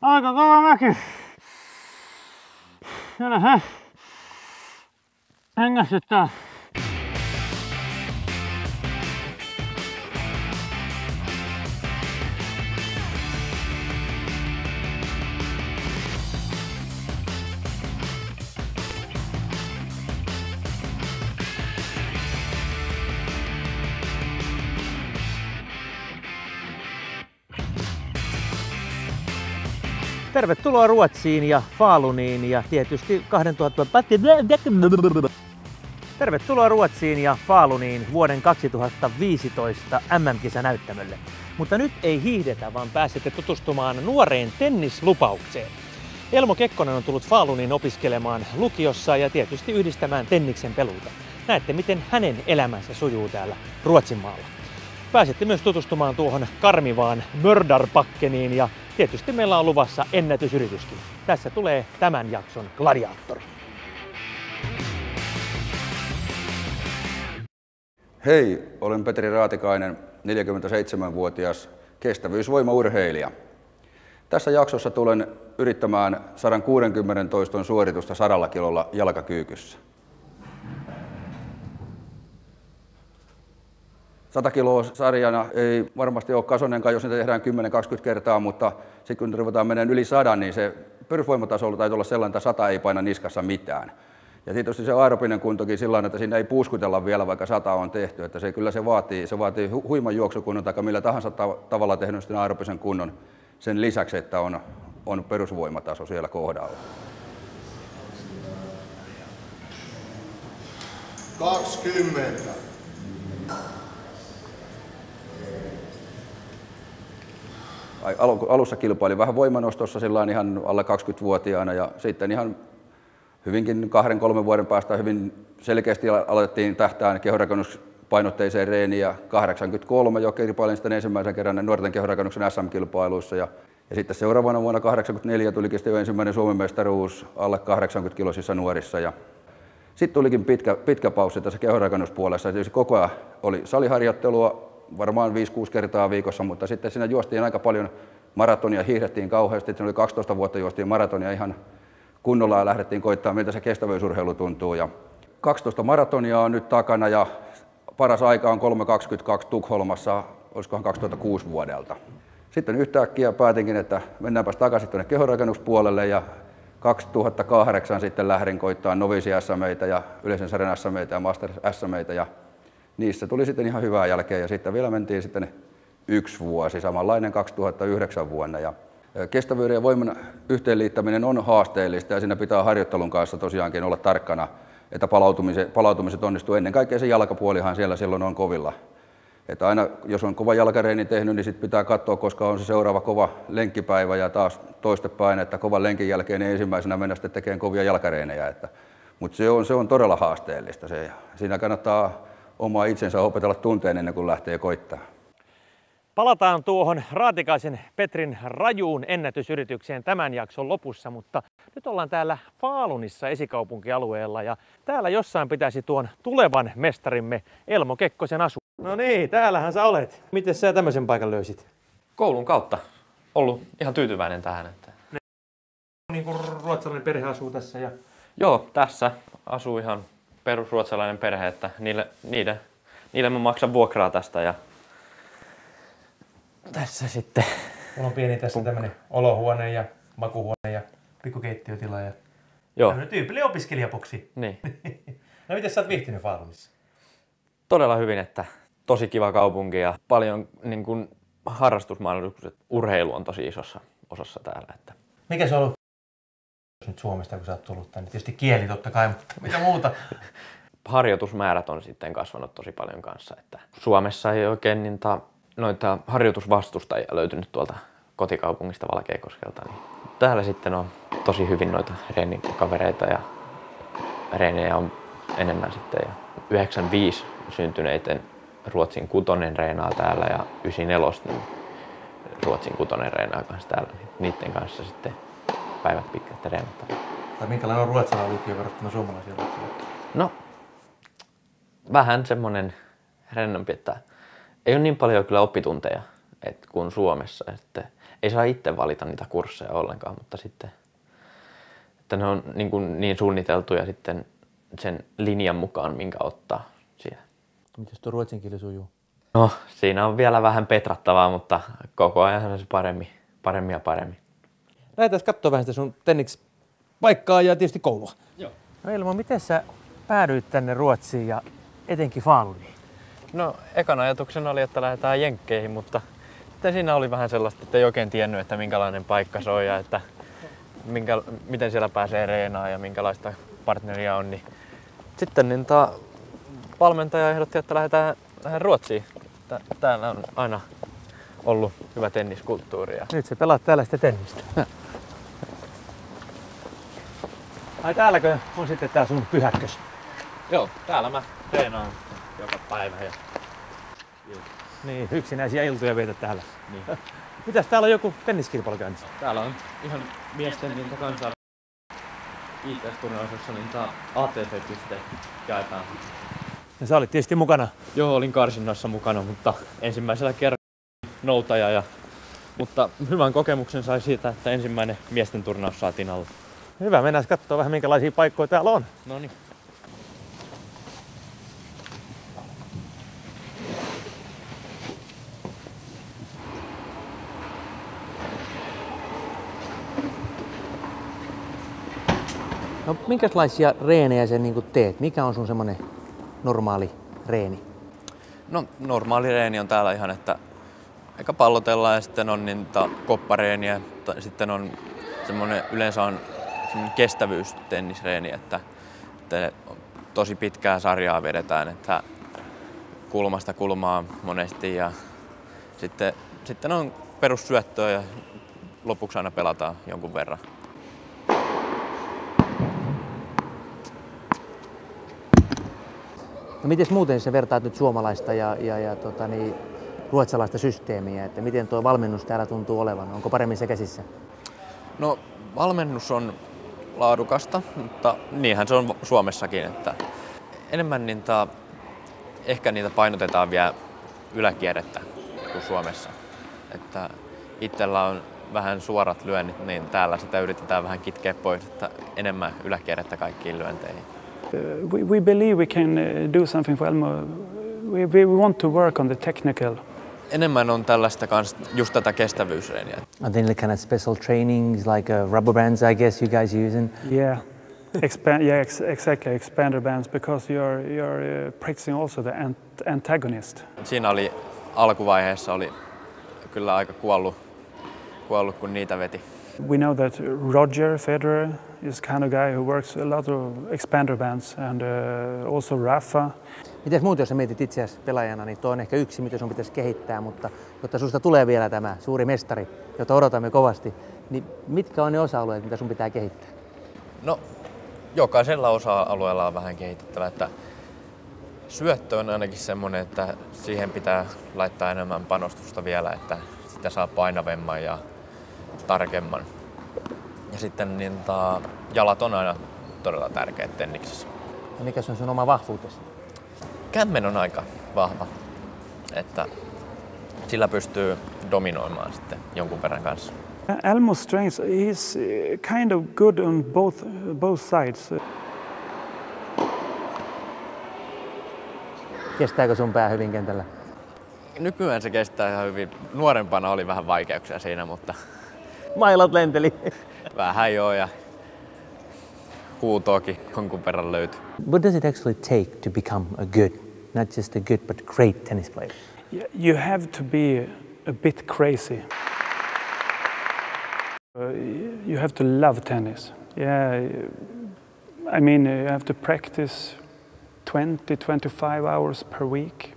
Aika kova mäki. Kyllä se hengästyttää. Tervetuloa Ruotsiin ja Faluniin ja tietysti 2000... Tervetuloa Ruotsiin ja Faluniin vuoden 2015 MM-kisanäyttämölle. Mutta nyt ei hiihdetä, vaan pääsette tutustumaan nuoreen tennislupaukseen. Elmo Kekkonen on tullut Faluniin opiskelemaan lukiossa ja tietysti yhdistämään tenniksen peluita. Näette, miten hänen elämänsä sujuu täällä Ruotsinmaalla. Pääsette myös tutustumaan tuohon karmivaan Mördarbackeniin ja tietysti meillä on luvassa ennätysyrityskin. Tässä tulee tämän jakson gladiaattori. Hei, olen Petri Raatikainen, 47-vuotias kestävyysvoimaurheilija. Tässä jaksossa tulen yrittämään 160 toiston suoritusta 100 kilolla jalkakyykyssä. 100 kiloa sarjana ei varmasti ole kasonenkaan, jos niitä tehdään 10-20 kertaa, mutta sitten kun ruvetaan menemään yli 100, niin se perusvoimatasolla täytyy olla sellainen, että 100 ei paina niskassa mitään. Ja tietysti se aerobinen kuntokin sillä tavalla, että siinä ei puuskutella vielä, vaikka 100 on tehty. Että kyllä se vaatii huiman juoksukunnon tai millä tahansa tavalla tehnyt sitten aerobisen kunnon sen lisäksi, että on perusvoimataso siellä kohdalla. 20. Alussa kilpailin vähän voimanostossa silloin ihan alle 20-vuotiaana ja sitten ihan hyvinkin 2-3 vuoden päästä hyvin selkeästi aloitettiin tähtään kehorakennuspainotteiseen reeniin ja 83 jo kilpailin sitten ensimmäisen kerran nuorten kehorakennuksen SM-kilpailuissa ja sitten seuraavana vuonna 84 tulikin sitten jo ensimmäinen Suomen mestaruus alle 80-kiloisissa nuorissa ja sitten tulikin pitkä paussi tässä kehorakennuspuolessa. Tietysti koko ajan oli saliharjoittelua varmaan 5-6 kertaa viikossa, mutta sitten siinä juostiin aika paljon maratonia, hiihdettiin kauheasti. Siinä oli 12 vuotta juostiin maratonia ihan kunnolla ja lähdettiin koittamaan, miltä se kestävyysurheilu tuntuu. Ja 12 maratonia on nyt takana ja paras aika on 3.22 Tukholmassa, olisikohan 2006 vuodelta. Sitten yhtäkkiä päätinkin, että mennäänpäs takaisin tuonne kehorakennuspuolelle ja 2008 sitten lähdin koittamaan novisi SM:itä ja yleisen sarjan SM:itä ja Master SM:itä ja niissä tuli sitten ihan hyvää jälkeä ja sitten vielä mentiin sitten 1 vuosi, samanlainen 2009 vuonna. Ja kestävyyden ja voiman yhteenliittäminen on haasteellista ja siinä pitää harjoittelun kanssa tosiaankin olla tarkkana, että palautumiset onnistuu. Ennen kaikkea se jalkapuolihan siellä silloin on kovilla. Että aina jos on kova jalkareeni tehnyt, niin sitten pitää katsoa, koska on se seuraava kova lenkkipäivä ja taas toistepäin, että kovan lenkin jälkeen niin ensimmäisenä mennä sitten tekemään kovia jalkareenejä. Mutta se on todella haasteellista. Siinä kannattaa omaa itsensä opetella tunteen ennen kuin lähtee koittaa. Palataan tuohon Raatikaisen Petrin rajuun ennätysyritykseen tämän jakson lopussa, mutta nyt ollaan täällä Falunissa esikaupunkialueella ja täällä jossain pitäisi tuon tulevan mestarimme Elmo Kekkosen asua. No niin, täällähän sä olet. Miten sä tämmöisen paikan löysit? Koulun kautta. Ollut ihan tyytyväinen tähän. Niin kuin ruotsalainen perhe asuu tässä ja... Joo, tässä asuu ihan perusruotsalainen perhe, että niille mä maksan vuokraa tästä ja tässä sitten. Mulla on pieni tässä tämmönen olohuone ja makuhuone ja pikkukeittiötila ja tämmönen tyypillinen opiskelijaboksi. Niin. No miten sä oot viihtynyt Falunissa? Todella hyvin, että tosi kiva kaupunki ja paljon niin kuin harrastusmahdollisuukset. Urheilu on tosi isossa osassa täällä. Että. Mikä se on ollut nyt Suomesta, kun sä oot tullut tänne? Tietysti kieli totta kai, mutta mitä muuta? Harjoitusmäärät on sitten kasvanut tosi paljon kanssa. Että Suomessa ei oikein noita harjoitusvastustajia löytynyt tuolta kotikaupungista Valkeakoskelta. Niin täällä sitten on tosi hyvin noita reenikavereita ja reenejä on enemmän sitten. Ja 95 syntyneiden Ruotsin kutonen reenaa täällä ja 94 niin Ruotsin kutonen reenaa kanssa täällä. Niiden kanssa sitten päivät pitkät reenataan. Tai minkälainen on ruotsalainen lukio verrattuna suomalaisia lukioon? No, vähän semmonen rennompi, että ei ole niin paljon kyllä oppitunteja kuin Suomessa. Että ei saa itse valita niitä kursseja ollenkaan, mutta sitten että ne on niin suunniteltuja sitten sen linjan mukaan, minkä ottaa siihen. Mites tuo ruotsin kieli sujuu? No, siinä on vielä vähän petrattavaa, mutta koko ajan se paremmin ja paremmin. Lähdetään katsoa vähän sitä sun tennispaikkaa ja tietysti koulua. Joo. No Elmo, miten sä päädyit tänne Ruotsiin ja etenkin Faluniin? No, ekan ajatuksena oli, että lähdetään Jenkkeihin, mutta sitten siinä oli vähän sellaista, että ei oikein tiennyt, että minkälainen paikka se on ja että miten siellä pääsee reenaan ja minkälaista partneria on. Niin sitten valmentaja ehdotti, että lähdetään Ruotsiin. Täällä on aina ollut hyvä tenniskulttuuri. Nyt sä pelaat täällä sitä tennistä. Ai täälläkö on sitten tää sun pyhäkkös? Joo, täällä mä treenaan joka päivä. Niin, yksinäisiä iltoja vietät täällä. Niin. Mitäs täällä on joku tenniskilpailu käynnissä? Täällä on ihan miesten kansainvälinen ITS-turnauksessa ATP-piste jaetaan. Ja sä olit tietysti mukana. Joo, olin karsinnassa mukana, mutta ensimmäisellä kerralla noutaja. Mutta hyvän kokemuksen sai siitä, että ensimmäinen miesten turnaus saatiin alle. Hyvä, mennään katsoa vähän minkälaisia paikkoja täällä on. No niin. No minkälaisia reenejä sä niin teet? Mikä on sun semmonen normaali reeni? No normaali reeni on täällä ihan, että aika pallotellaan ja sitten on koppareeniä. Sitten on yleensä on semmoinen kestävyystennisreeni, että tosi pitkää sarjaa vedetään, että kulmasta kulmaan monesti ja sitten on perussyöttöä ja lopuksi aina pelataan jonkun verran. No miten muuten sä vertaat nyt suomalaista ja ruotsalaista systeemiä, että miten tuo valmennus täällä tuntuu olevan? Onko paremmissa käsissä? No valmennus on laadukasta, mutta niinhän se on Suomessakin, että enemmän ehkä niitä painotetaan vielä yläkierrettä kuin Suomessa. Että itsellä on vähän suorat lyönnit, niin täällä sitä yritetään vähän kitkeä pois, että enemmän yläkierrettä kaikkiin lyönteihin. We believe we can do something for Elmo. We want to work on the technical. Enemmän on tällaista just tätä kestävyysreeniä. Are there kind of special trainings like rubber bands I guess you guys using? Yeah. Exactly, expander bands, because you're practicing also the antagonist. Siinä oli alkuvaiheessa oli kyllä aika kuollut kun niitä veti. We know that Roger Federer is kind of guy who works a lot of expander bands and also Rafa. Mites muuten, jos sä mietit itseäsi pelaajana, niin tuo on ehkä yksi, mitä sun pitäisi kehittää, mutta jotta susta tulee vielä tämä suuri mestari, jota odotamme kovasti, niin mitkä on ne osa-alueet, mitä sun pitää kehittää? No, jokaisella osa-alueella on vähän kehitettävä, että syöttö on ainakin semmoinen, että siihen pitää laittaa enemmän panostusta vielä, että sitä saa painavemman ja tarkemman. Ja sitten jalat on aina todella tärkeät tenniksessä. Ja mikä on sun oma vahvuutesi? Kämmen on aika vahva, että sillä pystyy dominoimaan sitten jonkun verran kanssa. Elmo's strength, he's kind of good on both sides. Kestääkö sun pää hyvin kentällä? Nykyään se kestää ihan hyvin. Nuorempana oli vähän vaikeuksia siinä, mutta Mailat lenteli. vähän joo ja huutoakin jonkun verran löytyi. What does it actually take to become a good, not just a good, but great tennis player? You have to be a bit crazy. You have to love tennis. Yeah, I mean, you have to practice 20-25 hours per week.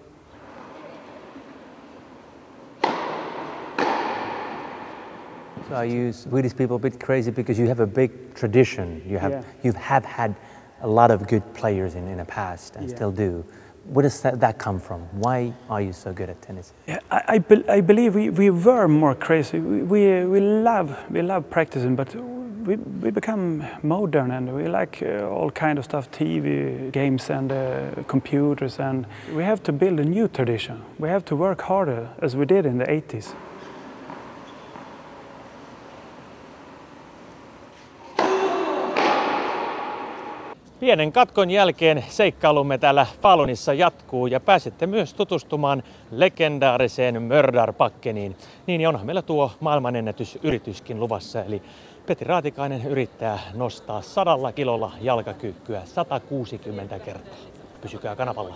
So are you Swedish people a bit crazy because you have a big tradition? You have had a lot of good players in the past and still do. Where does that come from? Why are you so good at tennis? Yeah, I believe we were more crazy. We love practicing, but we become modern and we like all kind of stuff, TV, games and computers, and we have to build a new tradition. We have to work harder as we did in the 80s. Pienen katkon jälkeen seikkailumme täällä Falunissa jatkuu ja pääsette myös tutustumaan legendaariseen Mördarbackeniin. Niin ja onhan meillä tuo maailmanennätysyrityskin luvassa, eli Petri Raatikainen yrittää nostaa 100 kilolla jalkakyykkyä 160 kertaa. Pysykää kanavalla.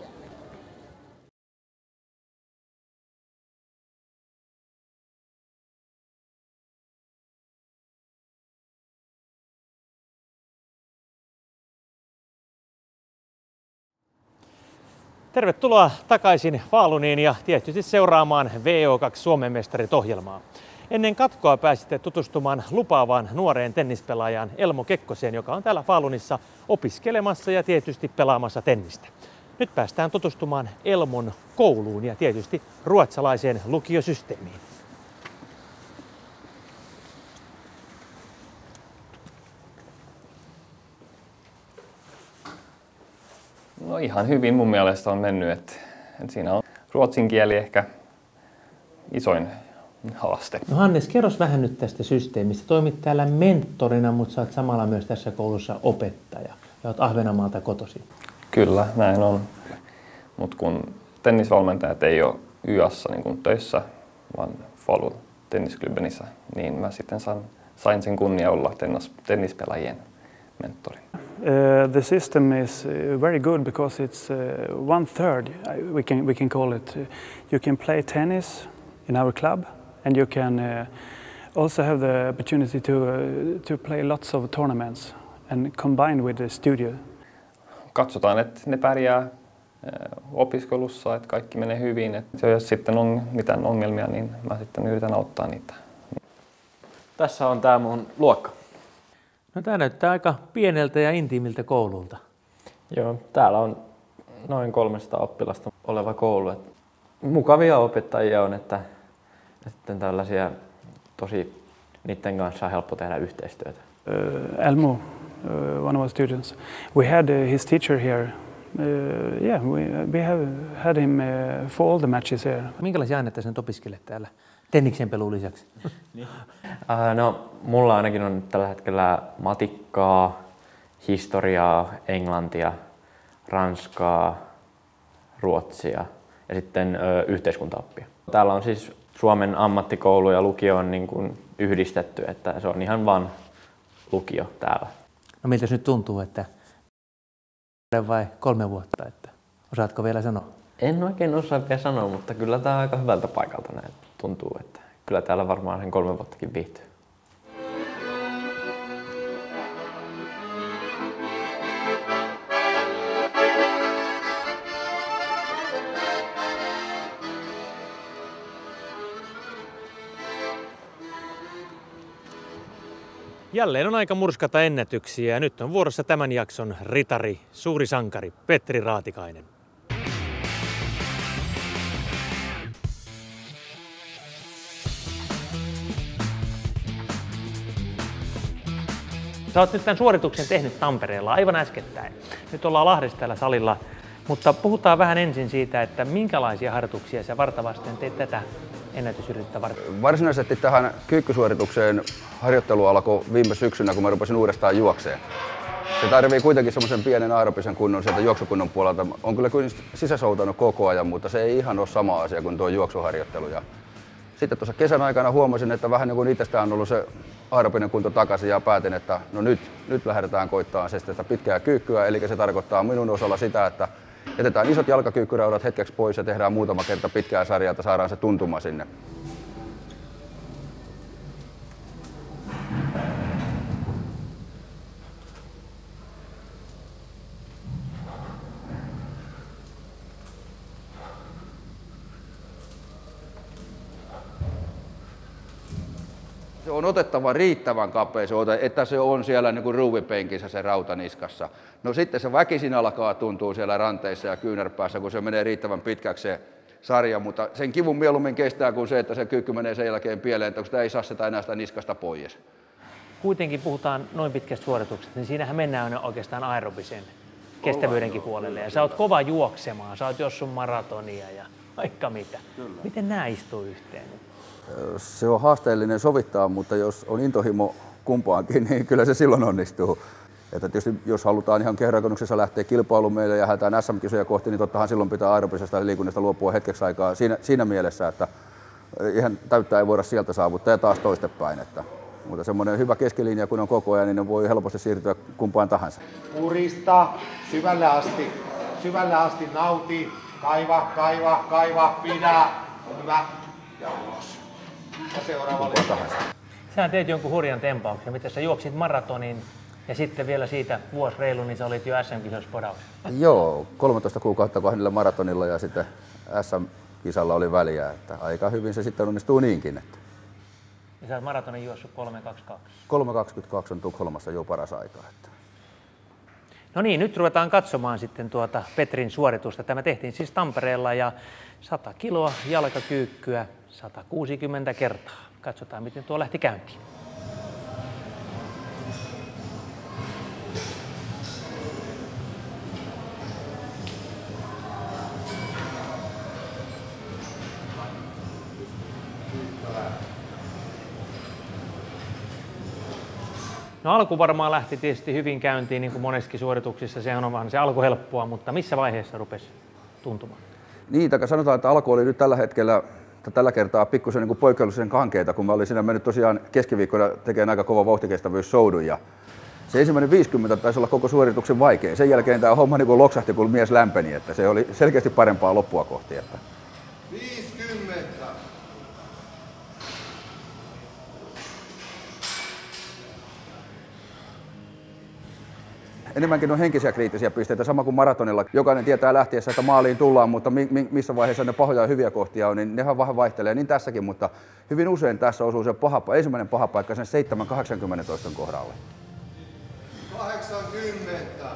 Tervetuloa takaisin Faluniin ja tietysti seuraamaan VO2 Suomen mestarit-ohjelmaa. Ennen katkoa pääsitte tutustumaan lupaavaan nuoreen tennispelaajaan Elmo Kekkoseen, joka on täällä Falunissa opiskelemassa ja tietysti pelaamassa tennistä. Nyt päästään tutustumaan Elmon kouluun ja tietysti ruotsalaiseen lukiosysteemiin. No ihan hyvin mun mielestä on mennyt, että siinä on ruotsin kieli ehkä isoin haaste. No Hannes, kerros vähän nyt tästä systeemistä. Toimit täällä mentorina, mutta sä oot samalla myös tässä koulussa opettaja ja oot Ahvenanmaalta kotoisin. Kyllä, näin on. Mutta kun tennisvalmentajat ei ole YAssa niin kuin töissä, vaan Falun tennisklubbenissa, niin mä sitten sain sen kunnia olla tennispelaajien mentori. The system is very good because it's 1/3, we can call it. You can play tennis in our club and you can also have the opportunity to play lots of tournaments and combine with the studio. Katsotaan, että ne pärjää opiskelussa, että kaikki menee hyvin. Että jos sitten on mitään ongelmia, niin mä sitten yritän auttaa niitä. Tässä on tää mun luokka. No tää näyttää aika pieneltä ja intiimiltä koululta. Joo, täällä on noin 300 oppilasta oleva koulu. Mukavia opettajia on, että sitten tällaisia tosi, niiden kanssa on helppo tehdä yhteistyötä. Elmo, one of our students, we had his teacher here. We have had him for all the matches here. Minkälaisia aineita sen opiskelet täällä tenniksen peluun lisäksi? No, mulla ainakin on tällä hetkellä matikkaa, historiaa, englantia, ranskaa, ruotsia ja sitten yhteiskuntaoppia. Täällä on siis Suomen ammattikoulu ja lukio on niin kuin yhdistetty, että se on ihan vaan lukio täällä. No miltä nyt tuntuu, että vai 3 vuotta, että osaatko vielä sanoa? En oikein osaa vielä sanoa, mutta kyllä tää aika hyvältä paikalta näin tuntuu, että kyllä täällä varmaan sen 3 vuottakin viihtyy. Jälleen on aika murskata ennätyksiä ja nyt on vuorossa tämän jakson ritari, suuri sankari Petri Raatikainen. Sä oot nyt tämän suorituksen tehnyt Tampereella aivan äskettäin. Nyt ollaan Lahdessa täällä salilla, mutta puhutaan vähän ensin siitä, että minkälaisia harjoituksia sä vartavasten teet tätä ennätysyritystä varten. Varsinaisesti tähän kyykkysuoritukseen harjoittelu alkoi viime syksynä, kun mä rupesin uudestaan juokseen. Se tarvii kuitenkin semmoisen pienen aerobisen kunnon sieltä juoksukunnon puolelta. On kyllä sisäsoutanut koko ajan, mutta se ei ihan ole sama asia kuin tuo juoksuharjoittelu. Ja sitten tuossa kesän aikana huomasin, että vähän niin kuin itsestään on ollut se aerobinen kunto takaisin ja päätin, että no nyt lähdetään koittamaan sitä pitkää kyykkyä. Eli se tarkoittaa minun osalla sitä, että jätetään isot jalkakyykkyraudat hetkeksi pois ja tehdään muutama kerta pitkää sarjaa, että saadaan se tuntuma sinne. Se on otettava riittävän kapea se ote, että se on siellä niin kuin ruuvipenkissä se rauta niskassa. No sitten se väkisin alkaa tuntua siellä ranteissa ja kyynärpäässä, kun se menee riittävän pitkäksi se sarja, mutta sen kivun mieluummin kestää kuin se, että se kyykky menee sen jälkeen pieleen, että kun sitä ei saa sitä enää sitä niskasta pois. Kuitenkin puhutaan noin pitkästä suorituksesta, niin siinähän mennään oikeastaan aerobisen kestävyydenkin puolelle. Ja sä oot kova juoksemaan, sä oot jossain maratonia ja vaikka mitä. Kyllä. Miten nämä istuu yhteen? Se on haasteellinen sovittaa, mutta jos on intohimo kumpaankin, niin kyllä se silloin onnistuu. Että tietysti jos halutaan ihan kehonrakennuksessa lähteä kilpailuun meille ja lähdetään SM-kisoja kohti, niin tottahan silloin pitää aerobisesta liikunnasta luopua hetkeksi aikaa siinä mielessä, että ihan täyttää ei voida sieltä saavuttaa ja taas toistepäin. Mutta semmoinen hyvä keskilinja kun on koko ajan, niin ne voi helposti siirtyä kumpaan tahansa. Purista, syvälle asti nauti, kaiva, pidä, hyvä ja ulos. Ja seuraava Tahansa. Sähän teit jonkun hurjan tempauksen, mitä sä juoksit maratonin ja sitten vielä siitä vuosi reilu, niin sä olit jo SM-kisoissa podauksessa. Joo, 13 kuukautta kohdilla maratonilla ja sitten SM-kisalla oli väliä, että aika hyvin se sitten onnistuu niinkin. Että Ja sä oot maratonin juossut 3.22. 3.22 on Tukholmassa jo paras aika. Että. No niin, nyt ruvetaan katsomaan sitten Petrin suoritusta. Tämä tehtiin siis Tampereella ja 100 kiloa jalkakyykkyä 160 kertaa. Katsotaan, miten tuo lähti käyntiin. No alku varmaan lähti tietysti hyvin käyntiin, niin kuin moneskin suorituksissa. Sehän on vähän se alku helppoa, mutta missä vaiheessa rupesi tuntumaan? Niin, sanotaan, että alku oli nyt tällä kertaa pikkusen niin poikkeuksellisen kankeita, kun mä olin siinä mennyt tosiaan keskiviikkona tekemään aika kova vauhtikestävyyssoudun. Ja se ensimmäinen 50 taisi olla koko suorituksen vaikein. Sen jälkeen tämä homma niin loksahti, kun mies lämpeni, että se oli selkeästi parempaa loppua kohti. Että. 50. Enemmänkin on henkisiä kriittisiä pisteitä, sama kuin maratonilla. Jokainen tietää lähtiessä, että maaliin tullaan, mutta missä vaiheessa ne pahoja ja hyviä kohtia on, niin nehän vähän vaihtelee niin tässäkin, mutta hyvin usein tässä osuu se ensimmäinen paha paikka sen 7-80 toiston kohdalle. 80.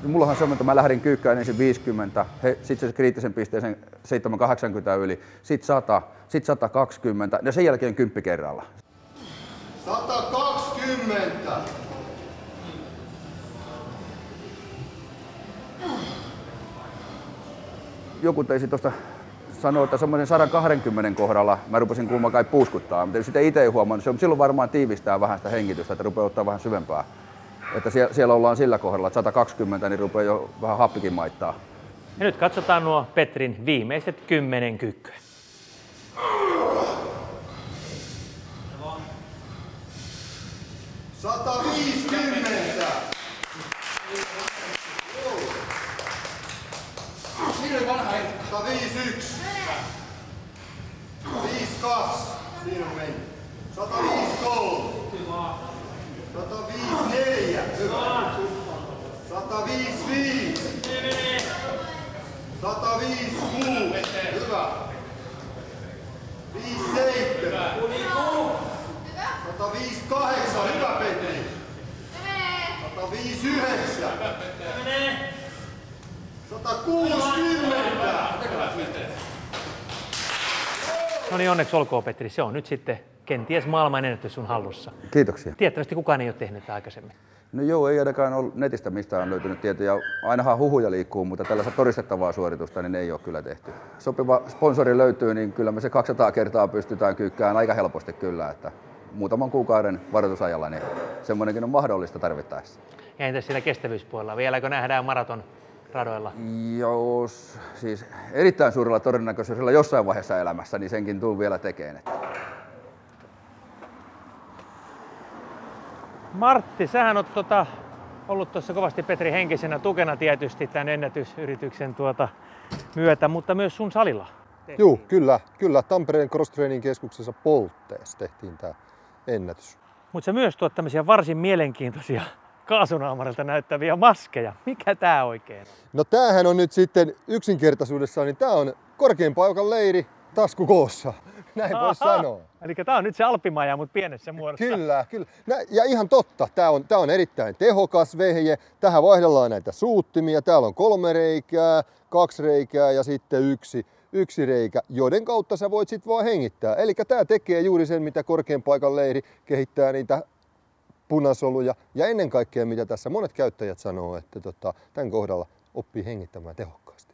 Mullahan se on, että mä lähdin kyykkään ensin 50, sitten se kriittisen pisteen 7-80 yli, sitten 100, sitten 120 ja sen jälkeen 10 kerralla. 120. Joku teisi tuosta sanoa, että semmoinen 120 kohdalla mä rupesin kuulemma kai puuskuttaa, mutta sitä itse ei huomannut. Se silloin varmaan tiivistää vähän sitä hengitystä, että rupeaa ottaa vähän syvempää. Että siellä ollaan sillä kohdalla, että 120 niin rupeaa jo vähän happikin maittaa. Ja nyt katsotaan nuo Petrin viimeiset 10 kyykkyä. Siinä vanha 151. 152. Siinä on mennyt. 153. 154. Hyvä. 155. 156. Hyvä. 57. 158. Hyvä Petri. 159. 160! No niin, onneksi olkoon Petri. Se on nyt sitten kenties maailmanennätys sun hallussa. Kiitoksia. Tiettävästi kukaan ei ole tehnyt tätä aikaisemmin. No joo, ei ainakaan ole netistä mistään löytynyt tietoja. Ainahan huhuja liikkuu, mutta tällaista todistettavaa suoritusta niin ei ole kyllä tehty. Sopiva sponsori löytyy, niin kyllä me se 200 kertaa pystytään kyykkään aika helposti kyllä. Että muutaman kuukauden varoitusajalla niin semmoinenkin on mahdollista tarvittaessa. Ja entäs siinä kestävyyspuolella? Vieläkö nähdään maraton radoilla? Joo, siis erittäin suurella todennäköisyydellä jossain vaiheessa elämässä, niin senkin tuun vielä tekemään. Martti, sähän oot ollut tuossa kovasti Petri henkisenä tukena tietysti tämän ennätysyrityksen myötä, mutta myös sun salilla. Joo, kyllä. Tampereen Cross Training keskuksessa Poltteessa tehtiin tämä ennätys. Mutta sä myös tuot tämmöisiä varsin mielenkiintoisia kaasunaamarilta näyttäviä maskeja. Mikä tää oikein on? No tämähän on nyt sitten yksinkertaisuudessaan, niin tämä on korkein paikan leiri taskukoossa. Näin voisi sanoa. Eli tää on nyt se alppimaja, mutta pienessä muodossa. Kyllä. Ja ihan totta, tämä on erittäin tehokas vehje. Tähän vaihdellaan näitä suuttimia. Täällä on 3 reikää, 2 reikää ja sitten yksi reikä, joiden kautta sä voit sitten vaan hengittää. Eli tämä tekee juuri sen, mitä korkean paikan leiri kehittää niitä punasoluja. Ja ennen kaikkea, mitä tässä monet käyttäjät sanoo, että tämän kohdalla oppii hengittämään tehokkaasti.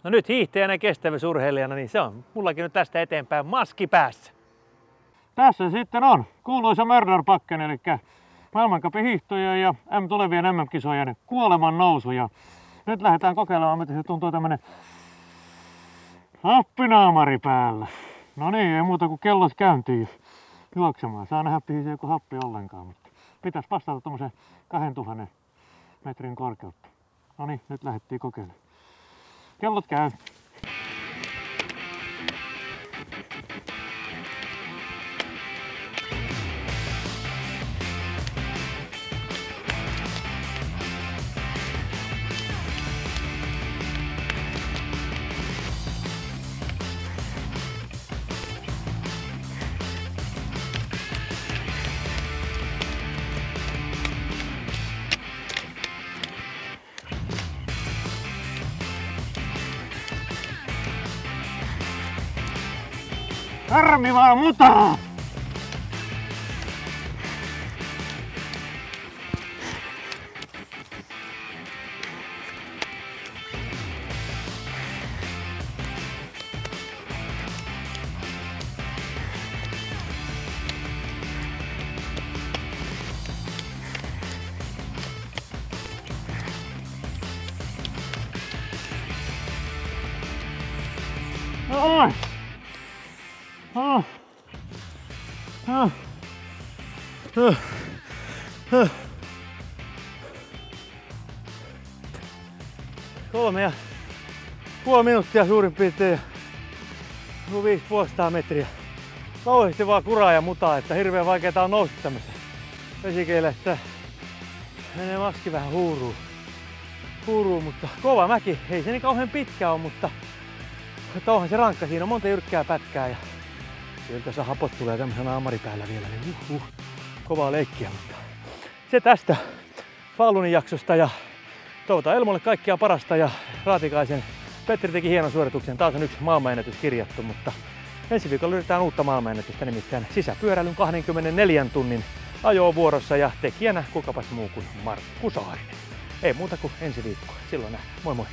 No nyt hiihtäjänä ja kestävyysurheilijana, niin se on mullakin nyt tästä eteenpäin maski päässä. Tässä sitten on kuuluisa murderpakken, eli maailmancupin hiihtoja ja tulevien MM-kisojen kuoleman nousu. Ja nyt lähdetään kokeilemaan, miten se tuntuu tämmönen happinaamari päällä. No niin, ei muuta kuin kellot käyntiin juoksemaan. Saa nähdä, pihisee joku happi ollenkaan, mutta pitäisi vastata tommoseen 2000 metrin korkeutta. No niin, nyt lähdettiin kokeilemaan. Kellot käy. Karmivaa mutaa! Oi! Kolme ja puoli minuuttia suurin piirtein ja 550 metriä. Kauheasti vaan kuraa ja mutaa, että hirveän vaikeeta on nousta tämmöisen vesikeille, että menee maski vähän huuruu, mutta kova mäki. Ei se niin kauhean pitkä ole, mutta onhan se rankka. Siinä on monta jyrkkää pätkää ja sieltä saa hapot tulee tämmöisen aamaripäällä vielä, niin kovaa leikkiä. Mutta se tästä Falunin jaksosta ja toivotan Elmolle kaikkea parasta ja Raatikaisen Petri teki hienon suorituksen. Taas on yksi maailmanennätys kirjattu, mutta ensi viikolla yritetään uutta maailmanennätystä, nimittäin sisäpyöräilyn 24 tunnin ajovuorossa ja tekijänä kukapas muu kuin Markku Saarinen. Ei muuta kuin ensi viikkoa. Silloin nähdään. Moi moi!